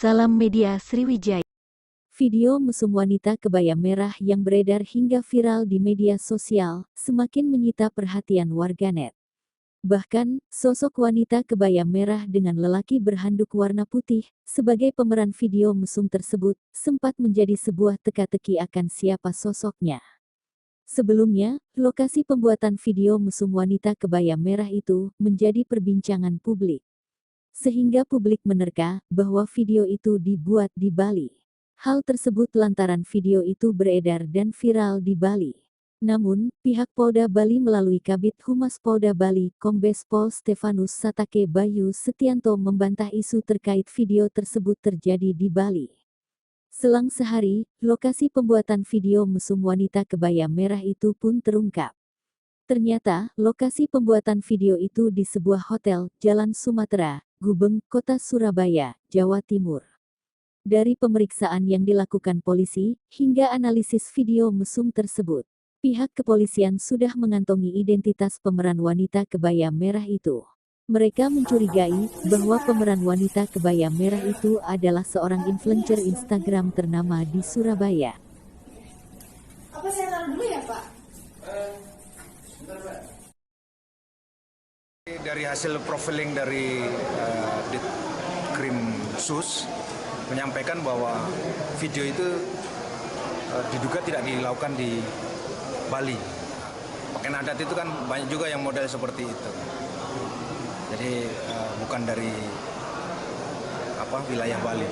Salam Media Sriwijaya. Video mesum wanita kebaya merah yang beredar hingga viral di media sosial semakin menyita perhatian warganet. Bahkan, sosok wanita kebaya merah dengan lelaki berhanduk warna putih sebagai pemeran video mesum tersebut sempat menjadi sebuah teka-teki akan siapa sosoknya. Sebelumnya, lokasi pembuatan video mesum wanita kebaya merah itu menjadi perbincangan publik. Sehingga publik menerka bahwa video itu dibuat di Bali. Hal tersebut lantaran video itu beredar dan viral di Bali. Namun, pihak Polda Bali melalui Kabid Humas Polda Bali, Kombes Pol Stefanus Satake Bayu Setianto membantah isu terkait video tersebut terjadi di Bali. Selang sehari, lokasi pembuatan video mesum wanita kebaya merah itu pun terungkap. Ternyata, lokasi pembuatan video itu di sebuah hotel, Jalan Sumatera, Gubeng, Kota Surabaya, Jawa Timur. Dari pemeriksaan yang dilakukan polisi, hingga analisis video mesum tersebut, pihak kepolisian sudah mengantongi identitas pemeran wanita kebaya merah itu. Mereka mencurigai bahwa pemeran wanita kebaya merah itu adalah seorang influencer Instagram ternama di Surabaya. Apa saya taruh dulu ya, Pak? Dari hasil profiling dari Ditkrimsus menyampaikan bahwa video itu diduga tidak dilakukan di Bali. Pakaian adat itu kan banyak juga yang model seperti itu. Jadi bukan dari wilayah Bali.